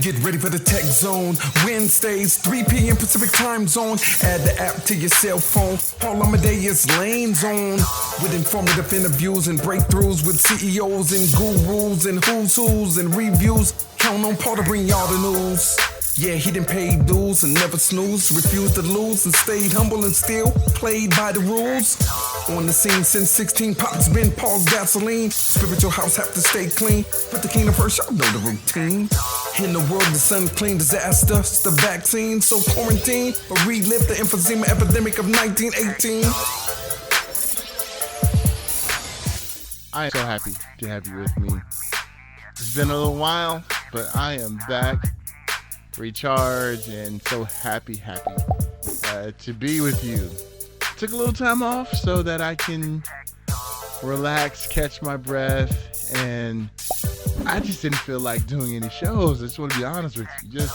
Get ready for the tech zone. Wednesdays, 3 p.m. Pacific time zone. Add the app to your cell phone. Paul Amadeus Lane Zone. With informative interviews and breakthroughs with CEOs and gurus and who's and reviews. Count on Paul to bring y'all the news. Yeah, he done paid dues and never snooze, refused to lose and stayed humble and still played by the rules. On the scene since 16, Pop's been Paul's gasoline. Spiritual house have to stay clean. Put the kingdom first, y'all know the routine. In the world, the unclean disaster, it's the vaccine, so quarantine. But relive the emphysema epidemic of 1918. I am so happy to have you with me. It's been a little while, but I am back. Recharged and so happy to be with you. Took a little time off so that I can relax, catch my breath, and I just didn't feel like doing any shows. I just want to be honest with you. Just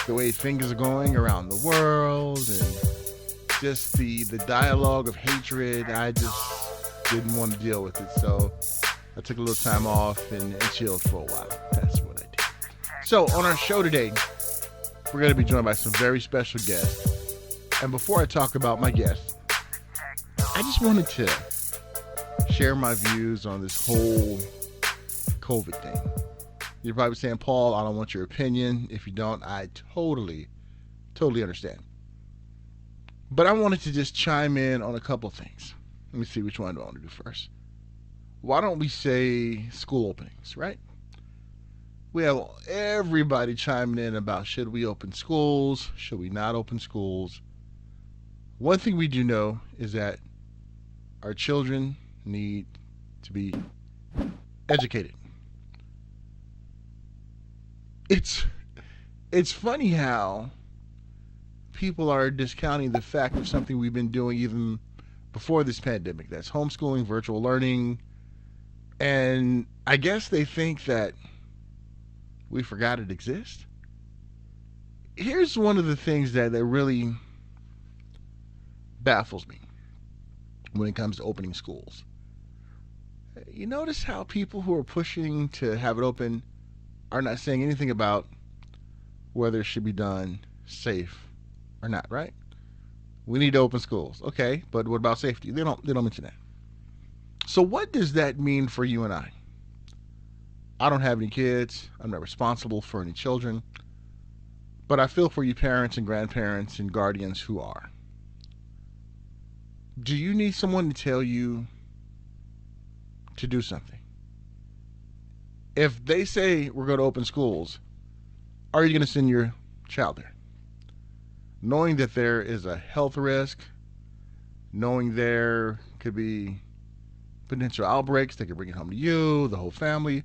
the way things are going around the world and just the dialogue of hatred, I just didn't want to deal with it. So I took a little time off and chilled for a while. That's what I did. So on our show today, we're going to be joined by some very special guests. And before I talk about my guests, I just wanted to share my views on this whole COVID thing. You're probably saying, Paul, I don't want your opinion. If you don't, I totally understand. But I wanted to just chime in on a couple things. Let me see which one do I want to do first. Why don't we say school openings, right? We have everybody chiming in about should we open schools, should we not open schools. One thing we do know is that our children need to be educated. It's funny how people are discounting the fact of something we've been doing even before this pandemic. That's homeschooling, virtual learning. And I guess they think that we forgot it exists. Here's one of the things that really baffles me when it comes to opening schools. You notice how people who are pushing to have it open are not saying anything about whether it should be done safe or not, right? We need to open schools. Okay, but what about safety? They don't mention that. So what does that mean for you and I? I don't have any kids. I'm not responsible for any children. But I feel for you parents and grandparents and guardians who are. Do you need someone to tell you to do something? If they say we're going to open schools, are you going to send your child there? Knowing that there is a health risk, knowing there could be potential outbreaks that could bring it home to you, the whole family,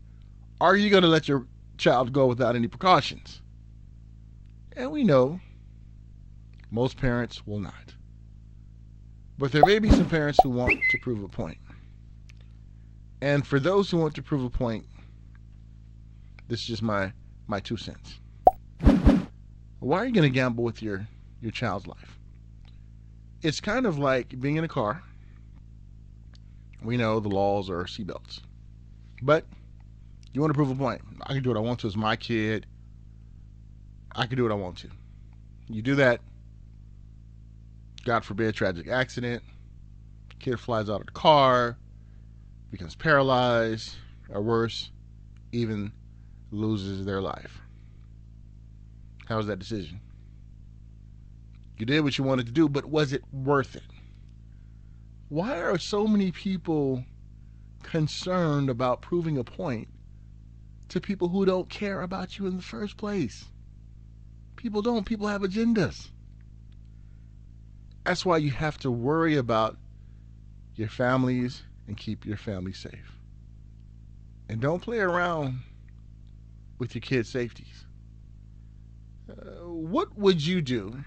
are you going to let your child go without any precautions? And we know most parents will not. But there may be some parents who want to prove a point. And for those who want to prove a point, this is just my 2 cents. Why are you going to gamble with your child's life? It's kind of like being in a car. We know the laws are seatbelts. But you want to prove a point. I can do what I want to. It's my kid. I can do what I want to. You do that, God forbid, tragic accident. Kid flies out of the car, becomes paralyzed, or worse, even loses their life. How was that decision? You did what you wanted to do, but was it worth it? Why are so many people concerned about proving a point to people who don't care about you in the first place? People don't. People have agendas. That's why you have to worry about your families and keep your family safe. And don't play around with your kids' safeties. What would you do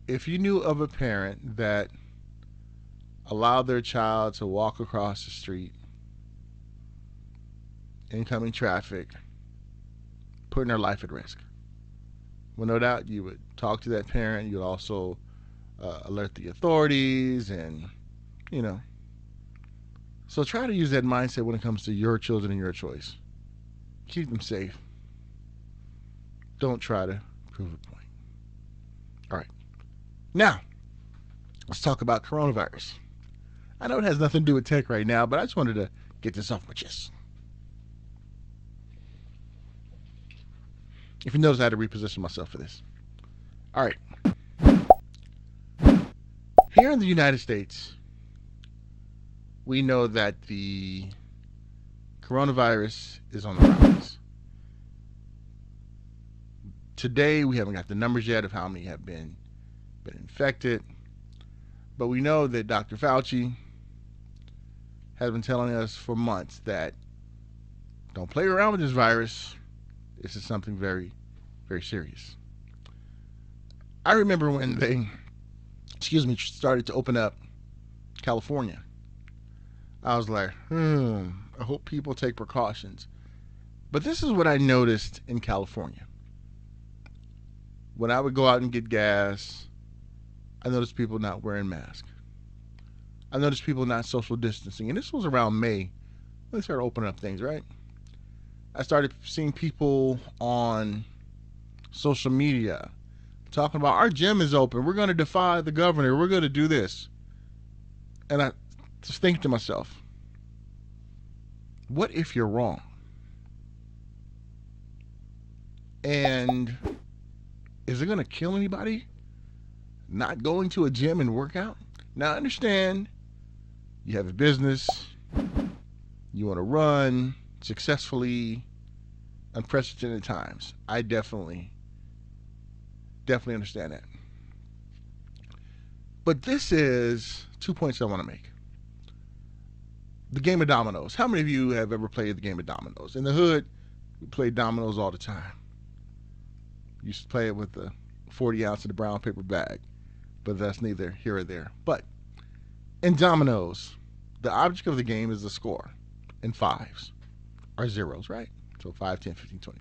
if you knew of a parent that allowed their child to walk across the street, incoming traffic, putting their life at risk? Well, no doubt you would talk to that parent. You'd also alert the authorities and, So try to use that mindset when it comes to your children and your choice. Keep them safe. Don't try to prove a point. All right. Now, let's talk about coronavirus. I know it has nothing to do with tech right now, but I just wanted to get this off my chest. If you notice, I had to reposition myself for this. All right. Here in the United States, we know that the coronavirus is on the rise. Today, we haven't got the numbers yet of how many have been infected, but we know that Dr. Fauci has been telling us for months that don't play around with this virus. This is something very, very serious. I remember when they, started to open up California. I was like, I hope people take precautions. But this is what I noticed in California. When I would go out and get gas, I noticed people not wearing masks. I noticed people not social distancing. And this was around May when they started opening up things, right? I started seeing people on social media talking about our gym is open. We're going to defy the governor. We're going to do this. And I just think to myself, what if you're wrong? And is it going to kill anybody not going to a gym and work out? Now, I understand you have a business, you want to run successfully, unprecedented times. I definitely understand that. But this is 2 points I want to make. The game of dominoes. How many of you have ever played the game of dominoes? In the hood, we played dominoes all the time. Used to play it with the 40 ounce in the brown paper bag, but that's neither here or there. But in dominoes, the object of the game is the score in fives or zeros, right? So 5, 10, 15, 20.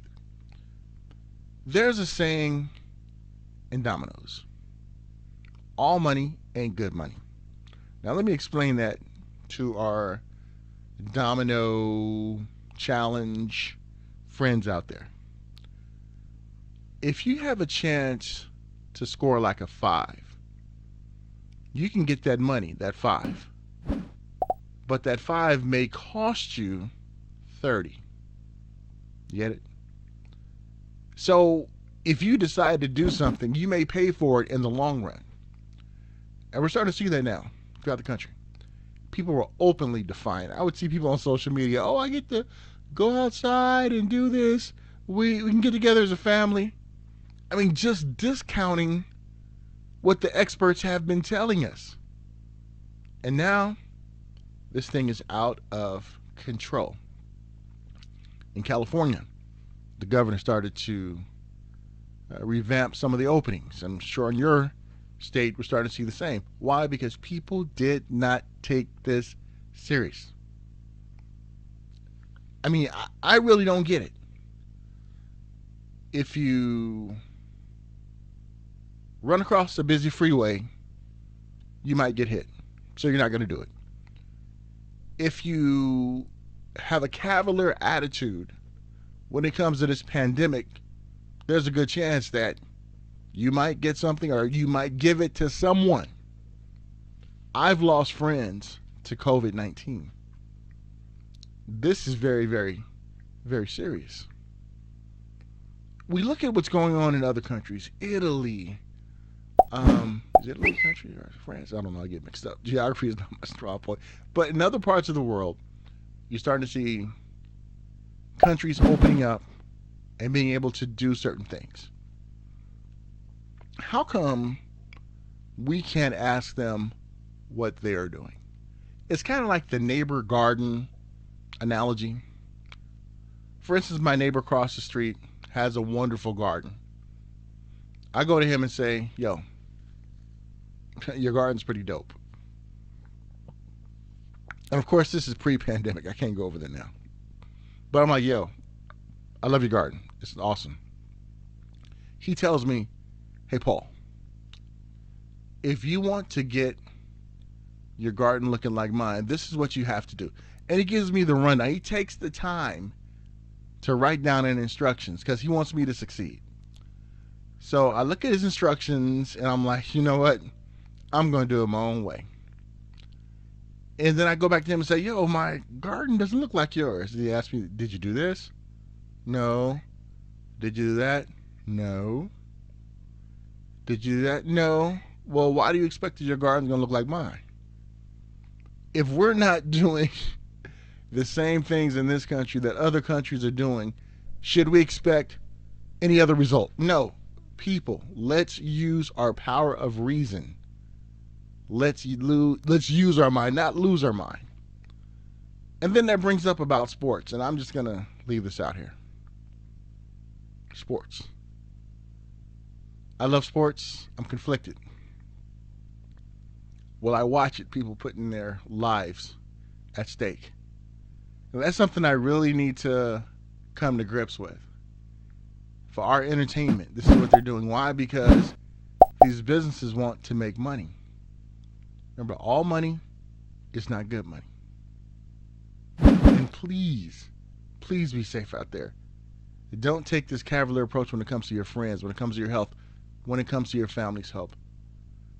There's a saying in dominoes: all money ain't good money. Now let me explain that to our domino challenge friends out there. If you have a chance to score like a 5, you can get that money, that 5. But that 5 may cost you 30. You get it? So if you decide to do something, you may pay for it in the long run. And we're starting to see that now throughout the country. People were openly defiant. I would see people on social media, oh, I get to go outside and do this. We can get together as a family. I mean, just discounting what the experts have been telling us. And now, this thing is out of control. In California, the governor started to revamp some of the openings. I'm sure in your state we're starting to see the same. Why? Because people did not take this serious. I mean, I really don't get it. If you run across a busy freeway, you might get hit. So you're not going to do it. If you have a cavalier attitude when it comes to this pandemic, there's a good chance that you might get something or you might give it to someone. I've lost friends to COVID-19. This is very, very, very serious. We look at what's going on in other countries. Italy. Is Italy a country or France? I don't know. I get mixed up. Geography is not my strong point. But in other parts of the world, you're starting to see countries opening up and being able to do certain things. How come we can't ask them what they are doing? It's kind of like the neighbor garden analogy. For instance, my neighbor across the street has a wonderful garden. I go to him and say, yo, your garden's pretty dope. And of course, this is pre-pandemic. I can't go over there now. But I'm like, yo, I love your garden. It's awesome. He tells me, hey, Paul, if you want to get your garden looking like mine, this is what you have to do. And he gives me the rundown. He takes the time to write down in instructions because he wants me to succeed. So I look at his instructions and I'm like, you know what? I'm going to do it my own way. And then I go back to him and say, yo, my garden doesn't look like yours. He asked me, did you do this? No. Did you do that? No. Did you do that? No. Well, why do you expect that your garden's going to look like mine? If we're not doing the same things in this country that other countries are doing, should we expect any other result? No. People, let's use our power of reason. Let's use our mind, not lose our mind. And then that brings up about sports, and I'm just going to leave this out here. Sports. I love sports. I'm conflicted. Will I watch it? People putting their lives at stake. And that's something I really need to come to grips with. For our entertainment, this is what they're doing. Why? Because these businesses want to make money. Remember, all money is not good money. And please, please be safe out there. Don't take this cavalier approach when it comes to your friends, when it comes to your health, when it comes to your family's health.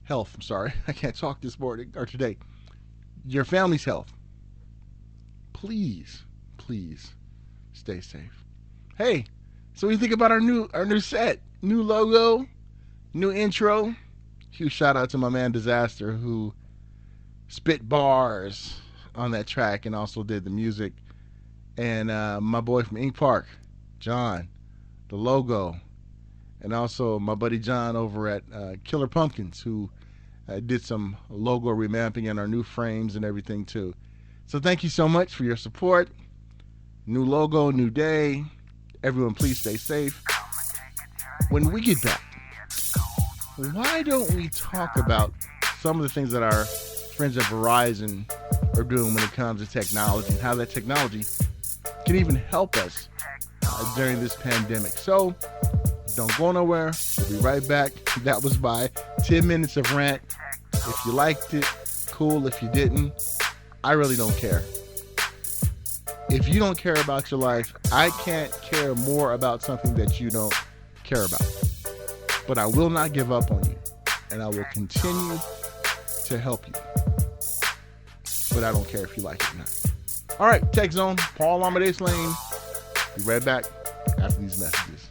I can't talk this morning or today. Your family's health. Please, please stay safe. Hey, so what do you think about our new set, new logo, new intro? Huge shout out to my man Disaster who spit bars on that track and also did the music. And my boy from Ink Park, John, the logo. And also my buddy John over at Killer Pumpkins who did some logo revamping and our new frames and everything too. So thank you so much for your support. New logo, new day. Everyone please stay safe. When we get back, why don't we talk about some of the things that our friends at Verizon are doing when it comes to technology and how that technology can even help us during this pandemic. So don't go nowhere. We'll be right back. That was my 10 minutes of rant. If you liked it, cool. If you didn't, I really don't care. If you don't care about your life, I can't care more about something that you don't care about. But I will not give up on you. And I will continue to help you. But I don't care if you like it or not. All right, Tech Zone, Paul Amadeus Lane. Be right back after these messages.